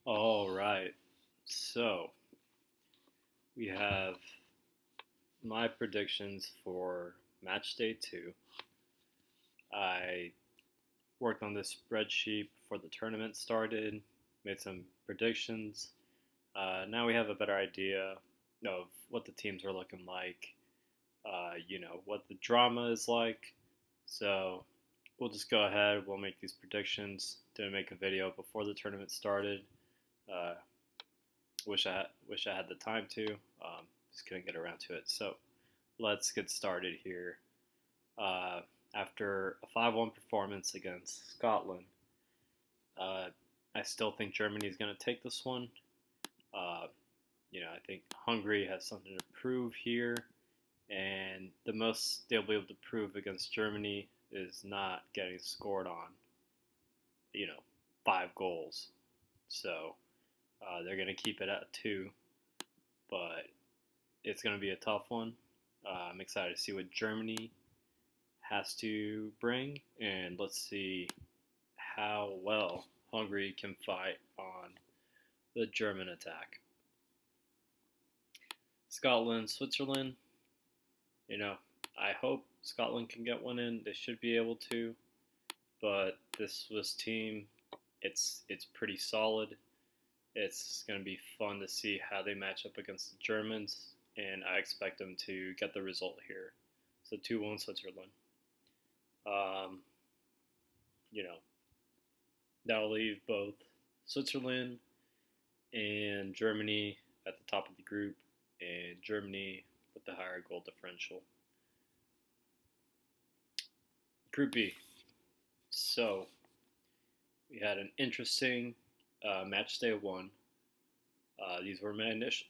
All right. So we have my predictions for match day 2. I worked on this spreadsheet before the tournament started, made some predictions. Now we have a better idea of what the teams are looking like, what the drama is like. So we'll just go ahead. We'll make these predictions. Didn't make a video before the tournament started. Uh, wish I had the time to. Just couldn't get around to it. So let's get started here. Uh, After a 5-1 performance against Scotland, uh, I still think Germany is going to take this one. Uh, I think Hungary has something to prove here, and the most they'll be able to prove against Germany is not getting scored on. You know, 5 goals. So they're going to keep it at 2, but it's going to be a tough one. I'm excited to see what Germany has to bring, and let's see how well Hungary can fight on the German attack. Scotland, Switzerland, I hope Scotland can get one in. They should be able to, but this Swiss team, it's pretty solid. It's going to be fun to see how they match up against the Germans, and I expect them to get the result here. So 2-1 Switzerland. Um, you know, that'll leave both Switzerland and Germany at the top of the group, and Germany with the higher goal differential. Group B. So we had an interesting match day 1. These were my initial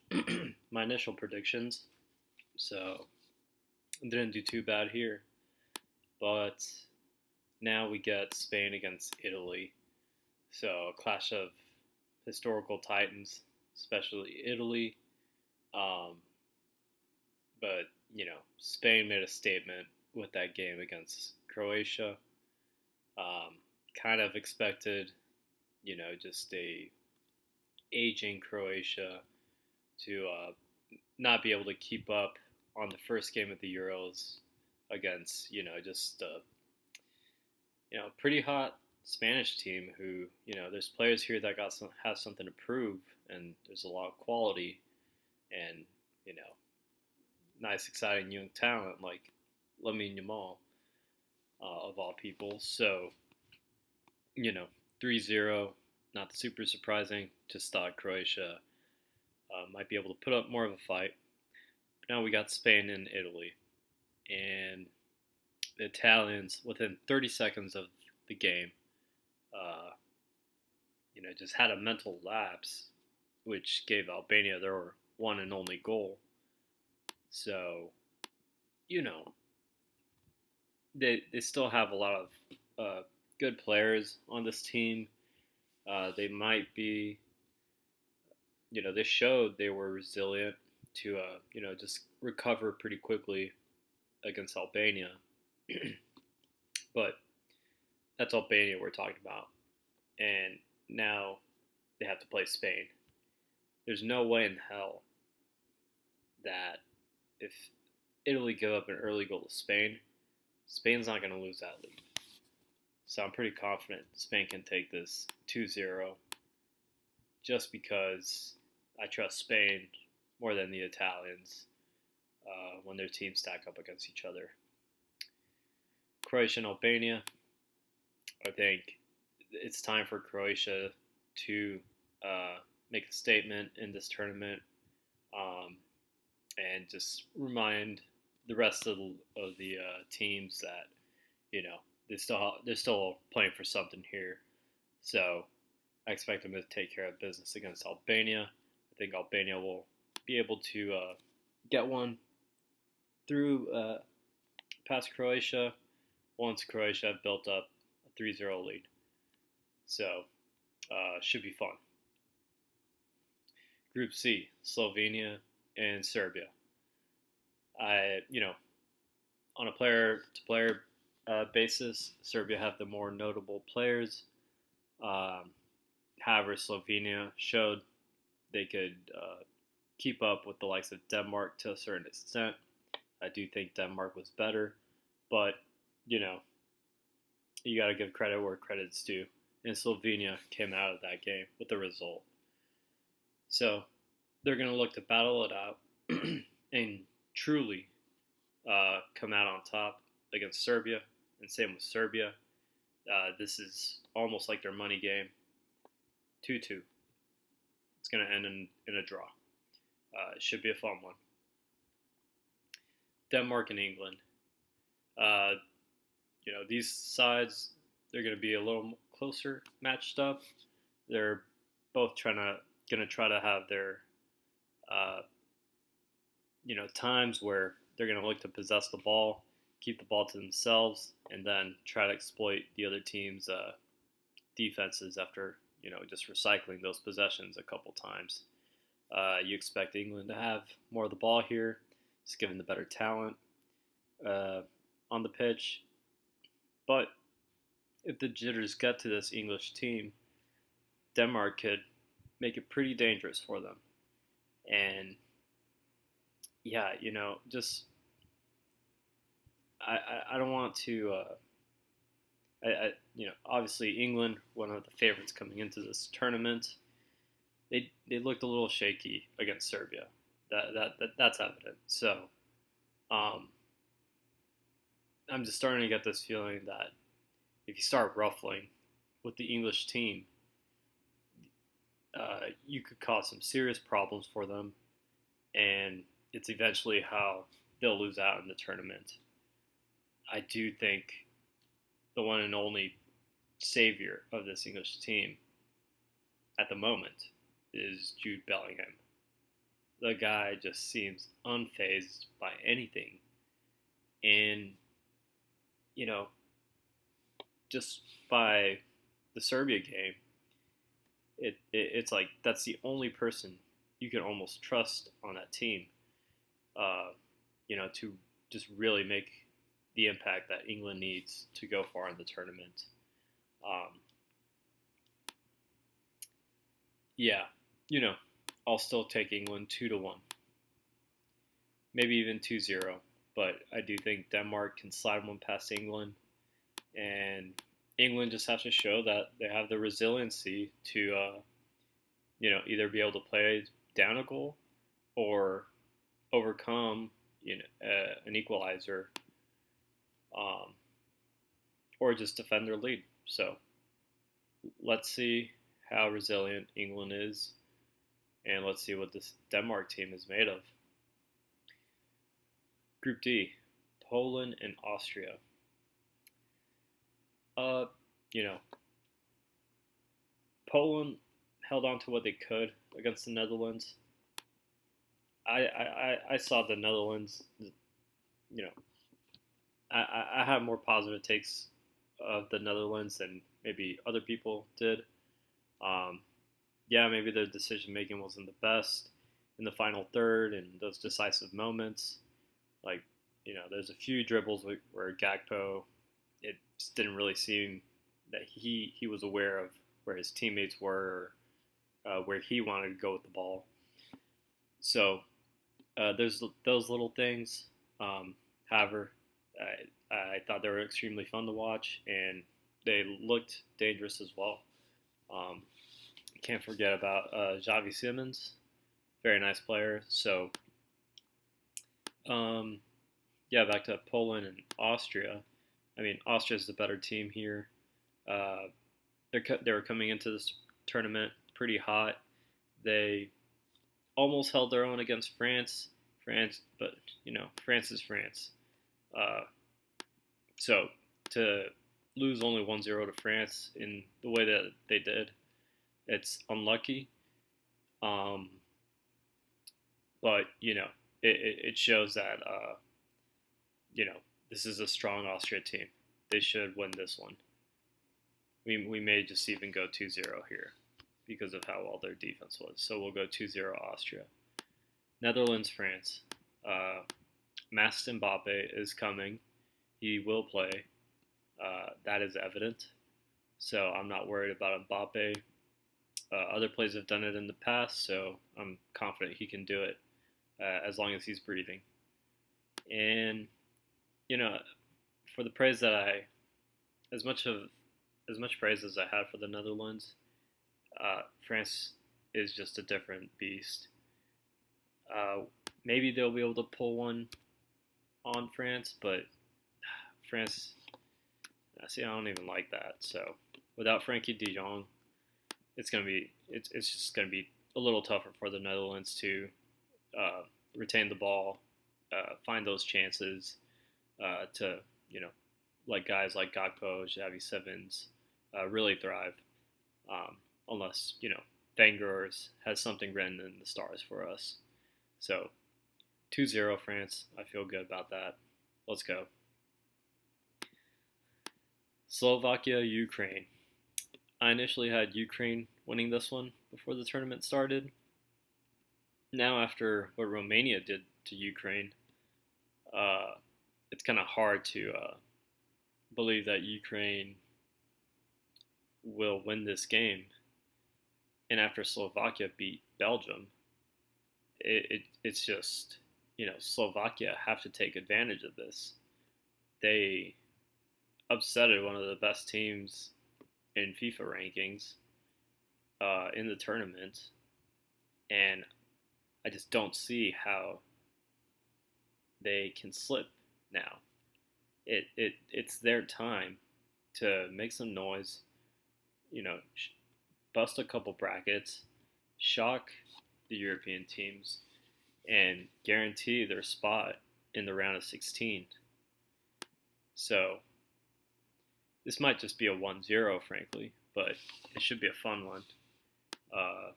my initial predictions, so I didn't do too bad here. But now we get Spain against Italy, so a clash of historical titans, especially Italy. Um, but Spain made a statement with that game against Croatia. Kind of expected, just a aging Croatia to not be able to keep up on the first game of the Euros against, just pretty hot Spanish team who, there's players here that have something to prove, and there's a lot of quality, and nice, exciting young talent like Lamine Yamal, of all people. So, 3-0, not super surprising. Just thought Croatia might be able to put up more of a fight. But now we got Spain and Italy, and the Italians, within 30 seconds of the game, uh, just had a mental lapse, which gave Albania their one and only goal. So, you know, they still have a lot of good players on this team. They might be, they showed they were resilient to, just recover pretty quickly against Albania. But that's Albania we're talking about. And now they have to play Spain. There's no way in hell that if Italy give up an early goal to Spain, Spain's not going to lose that lead. So I'm pretty confident Spain can take this 2-0 just because I trust Spain more than the Italians when their teams stack up against each other. Croatia and Albania, I think it's time for Croatia to make a statement in this tournament, and just remind the rest of the teams that they're still playing for something here. So I expect them to take care of business against Albania. I think Albania will be able to get one through past Croatia once Croatia have built up a 3-0 lead. So should be fun. Group C, Slovenia and Serbia. On a player-to-player basis, Serbia have the more notable players. However, Slovenia showed they could keep up with the likes of Denmark to a certain extent. I do think Denmark was better, but you know, you got to give credit where credit's due. And Slovenia came out of that game with the result. So they're going to look to battle it out and truly come out on top against Serbia. And same with Serbia. This is almost like their money game. 2-2. It's going to end in a draw. It should be a fun one. Denmark and England. These sides, they're going to be a little closer matched up. They're both going to try to have their, times where they're going to look to possess the ball, keep the ball to themselves, and then try to exploit the other team's defenses after, just recycling those possessions a couple times. You expect England to have more of the ball here, just given the better talent on the pitch. But if the jitters get to this English team, Denmark could make it pretty dangerous for them. And yeah, just I don't want to. Obviously England, one of the favorites coming into this tournament, they looked a little shaky against Serbia. That's evident. So, I'm just starting to get this feeling that if you start ruffling with the English team, you could cause some serious problems for them, and it's eventually how they'll lose out in the tournament. I do think the one and only savior of this English team at the moment is Jude Bellingham. The guy just seems unfazed by anything. And, just by the Serbia game, it's like that's the only person you can almost trust on that team, to just really make the impact that England needs to go far in the tournament. I'll still take England 2-1, maybe even 2-0. But I do think Denmark can slide one past England, and England just has to show that they have the resiliency to, either be able to play down a goal or overcome, an equalizer, or just defend their lead. So let's see how resilient England is, and let's see what this Denmark team is made of. Group D, Poland and Austria. Poland held on to what they could against the Netherlands. I saw the Netherlands, I have more positive takes of the Netherlands than maybe other people did. Maybe their decision making wasn't the best in the final third and those decisive moments. Like, there's a few dribbles where Gakpo, it just didn't really seem that he was aware of where his teammates were, or where he wanted to go with the ball. So there's those little things. However, I thought they were extremely fun to watch, and they looked dangerous as well. Can't forget about Xavi Simons, very nice player. So, back to Poland and Austria. I mean, Austria's the better team here. They were coming into this tournament pretty hot. They almost held their own against France. But France is France. So to lose only 1-0 to France in the way that they did, it's unlucky. But it shows that this is a strong Austria team. They should win this one. We may just even go 2-0 here because of how well their defense was. So we'll go 2-0 Austria. Netherlands, France. Master Mbappe is coming. He will play. That is evident. So I'm not worried about Mbappe. Other players have done it in the past, so I'm confident he can do it as long as he's breathing. And you know, for the praise that as much of as much praise as I had for the Netherlands, France is just a different beast. Uh, Maybe they'll be able to pull one on France, but France, see, I don't even like that. So without Frankie De Jong, it's just gonna be a little tougher for the Netherlands to uh, retain the ball, find those chances to like guys like Gakpo, Xavi Sevens, really thrive. Unless Wenger has something written in the stars for us. So 2-0 France. I feel good about that. Let's go. Slovakia, Ukraine. I initially had Ukraine winning this one before the tournament started. Now, after what Romania did to Ukraine, it's kind of hard to believe that Ukraine will win this game. And after Slovakia beat Belgium, it's just, Slovakia have to take advantage of this. They upsetted one of the best teams in FIFA rankings in the tournament, and I just don't see how they can slip now. It's their time to make some noise, bust a couple brackets, shock the European teams, and guarantee their spot in the round of 16. So this might just be a 1-0, frankly, but it should be a fun one. I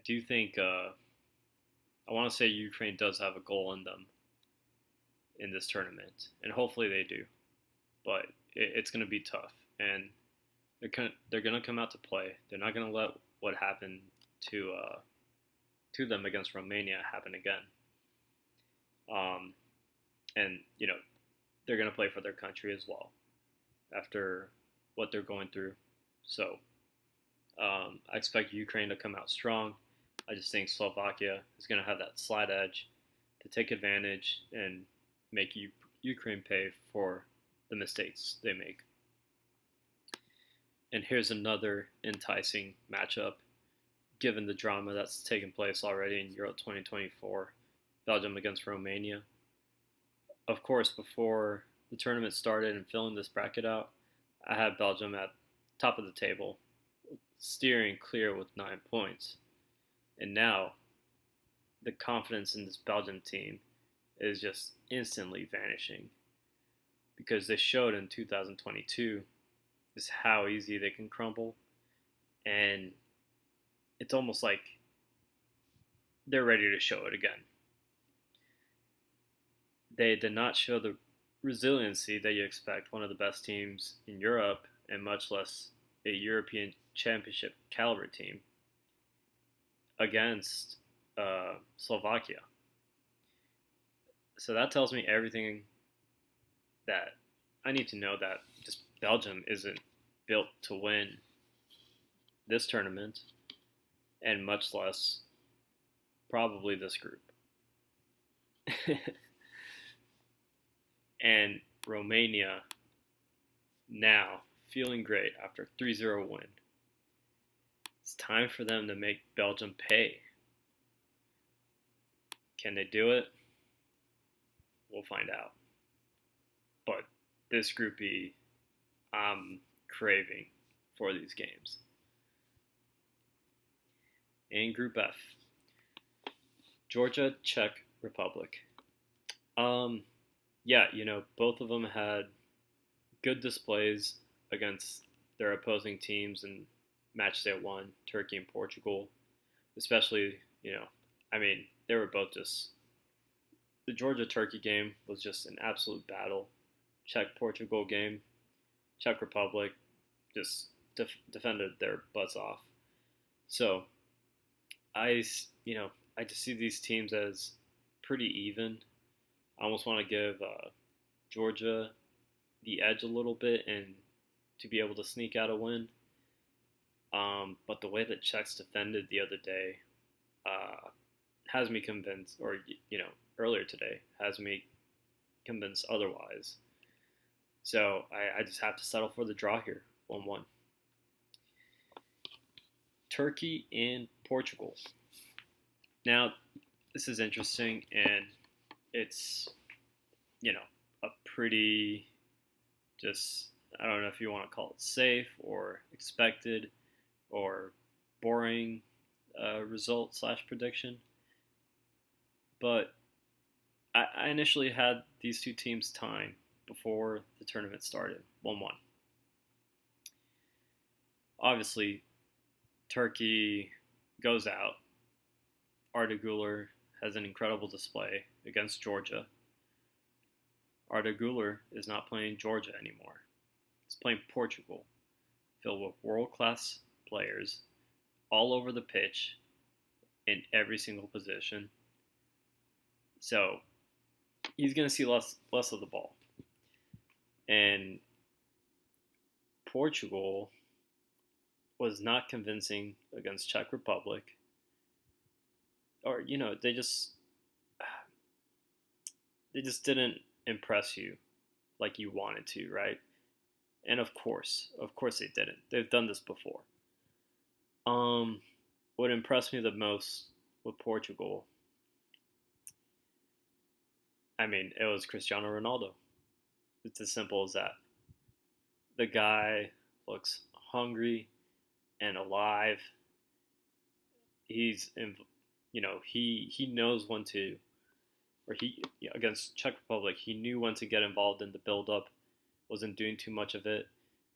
do think I want to say Ukraine does have a goal in them in this tournament, and hopefully they do. But it's going to be tough, and they're going to come out to play. They're not going to let what happened to them against Romania happen again. And they're going to play for their country as well after what they're going through. So I expect Ukraine to come out strong. I just think Slovakia is going to have that slight edge to take advantage and make Ukraine pay for the mistakes they make. And here's another enticing matchup, given the drama that's taken place already in Euro 2024, Belgium against Romania. Of course, before the tournament started and filling this bracket out, I had Belgium at top of the table, steering clear with 9 points. And now, the confidence in this Belgium team is just instantly vanishing, because they showed in 2022 is how easy they can crumble, and it's almost like they're ready to show it again. They did not show the resiliency that you expect one of the best teams in Europe, and much less a European Championship caliber team, against Slovakia. So that tells me everything that I need to know, that just Belgium isn't built to win this tournament, and much less probably this group. And Romania now feeling great after 3-0 win. It's time for them to make Belgium pay. Can they do it? We'll find out. But this Group E, I'm craving for these games. In Group F, Georgia, Czech Republic. Yeah, both of them had good displays against their opposing teams in MatchDay 1, Turkey and Portugal. Especially, they were both just... The Georgia-Turkey game was just an absolute battle. Czech-Portugal game, Czech Republic just defended their butts off. So, I just see these teams as pretty even. I almost want to give Georgia the edge a little bit and to be able to sneak out a win. But the way that Czechs defended the other day has me convinced, or earlier today has me convinced otherwise. So I just have to settle for the draw here, 1-1. Turkey and Portugal. Now, this is interesting, and it's, a pretty just, I don't know if you want to call it safe or expected or boring result slash prediction. But I initially had these two teams tying before the tournament started, 1-1. Obviously, Turkey goes out. Arda Güler has an incredible display against Georgia. Arda Güler is not playing Georgia anymore. He's playing Portugal, filled with world-class players all over the pitch in every single position. So he's going to see less of the ball. And Portugal was not convincing against Czech Republic. Or, they just didn't impress you like you wanted to, right? And of course they didn't. They've done this before. What impressed me the most with Portugal, it was Cristiano Ronaldo. It's as simple as that. The guy looks hungry and alive. He's, he knows when to, or he against Czech Republic, he knew when to get involved in the build-up. Wasn't doing too much of it,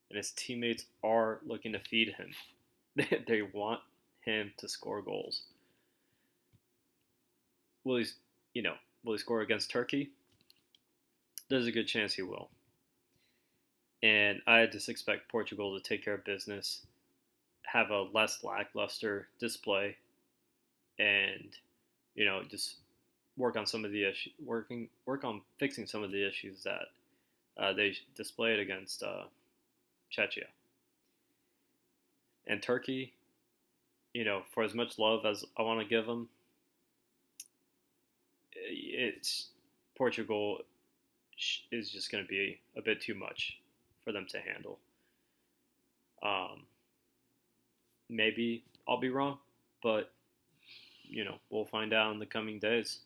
and his teammates are looking to feed him. They want him to score goals. Will he score against Turkey? There's a good chance he will. And I just expect Portugal to take care of business, have a less lackluster display, and just work on some of the work on fixing some of the issues that they displayed against Czechia. And Turkey, for as much love as I want to give them, it's Portugal is just going to be a bit too much for them to handle. Maybe I'll be wrong, but we'll find out in the coming days.